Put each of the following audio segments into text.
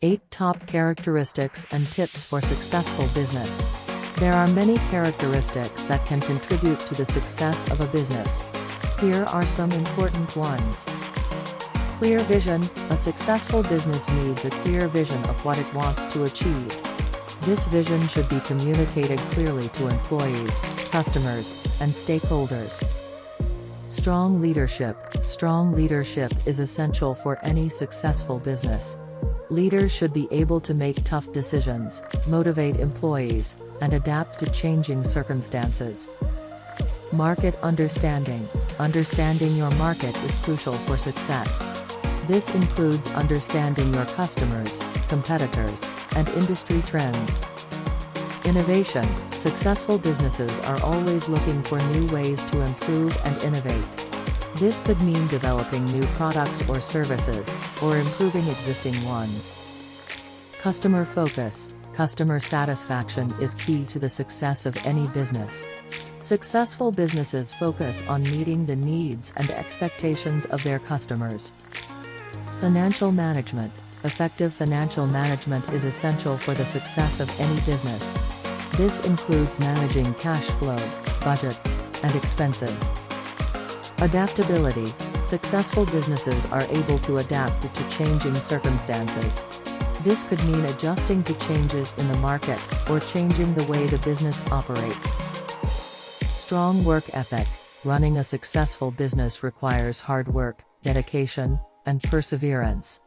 8 Top Characteristics and Tips for Successful Business. There are many characteristics that can contribute to the success of a business. Here are some important ones. Clear vision. A successful business needs a clear vision of what it wants to achieve. This vision should be communicated clearly to employees, customers, and stakeholders. Strong leadership. Strong leadership is essential for any successful business. Leaders should be able to make tough decisions, motivate employees, and adapt to changing circumstances. Market understanding. Understanding your market is crucial for success. This includes understanding your customers, competitors, and industry trends. Innovation. Successful businesses are always looking for new ways to improve and innovate. This could mean developing new products or services, or improving existing ones. Customer focus. Customer satisfaction is key to the success of any business. Successful businesses focus on meeting the needs and expectations of their customers. Financial management. Effective financial management is essential for the success of any business. This includes managing cash flow, budgets, and expenses. Adaptability. Successful businesses are able to adapt to changing circumstances. This could mean adjusting to changes in the market, or changing the way the business operates. Strong work ethic. Running a successful business requires hard work, dedication, and perseverance.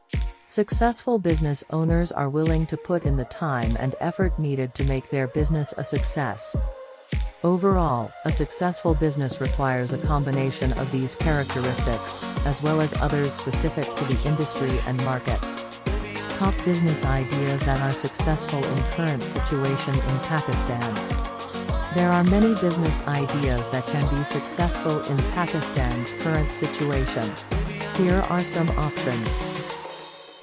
Successful business owners are willing to put in the time and effort needed to make their business a success. Overall, a successful business requires a combination of these characteristics, as well as others specific to the industry and market. Top business ideas that are successful in current situation in Pakistan. There are many business ideas that can be successful in Pakistan's current situation. Here are some options.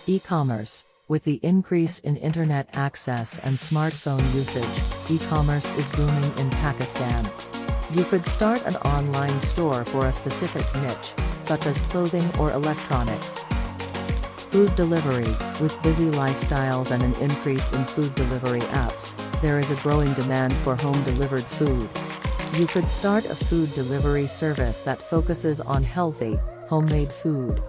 E-commerce. With the increase in internet access and smartphone usage, e-commerce is booming in Pakistan. You could start an online store for a specific niche, such as clothing or electronics. Food delivery. With busy lifestyles and an increase in food delivery apps, there is a growing demand for home-delivered food. You could start a food delivery service that focuses on healthy, homemade food.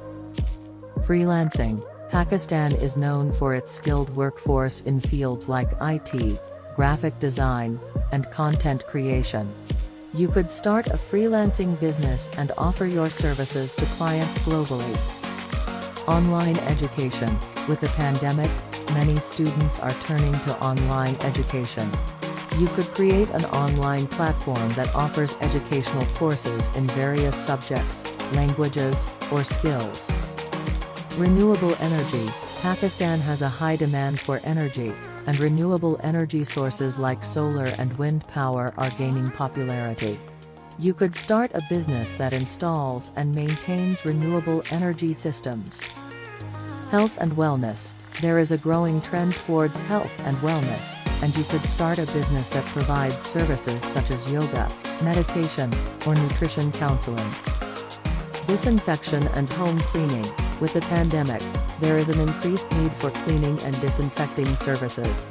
Freelancing. Pakistan is known for its skilled workforce in fields like IT, graphic design, and content creation. You could start a freelancing business and offer your services to clients globally. Online education. With the pandemic, many students are turning to online education. You could create an online platform that offers educational courses in various subjects, languages, or skills. Renewable energy. Pakistan has a high demand for energy, and renewable energy sources like solar and wind power are gaining popularity. You could start a business that installs and maintains renewable energy systems. Health and wellness. There is a growing trend towards health and wellness, and you could start a business that provides services such as yoga, meditation, or nutrition counseling. Disinfection and home cleaning. With the pandemic, there is an increased need for cleaning and disinfecting services.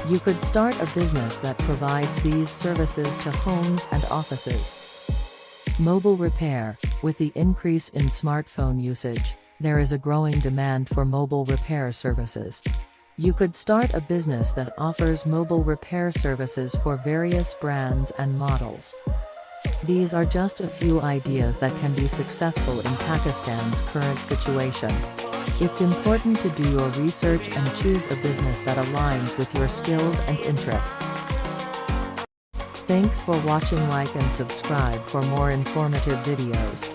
You could start a business that provides these services to homes and offices. Mobile repair. With the increase in smartphone usage, there is a growing demand for mobile repair services. You could start a business that offers mobile repair services for various brands and models. These are just a few ideas that can be successful in Pakistan's current situation. It's important to do your research and choose a business that aligns with your skills and interests. Thanks for watching. Like and subscribe for more informative videos.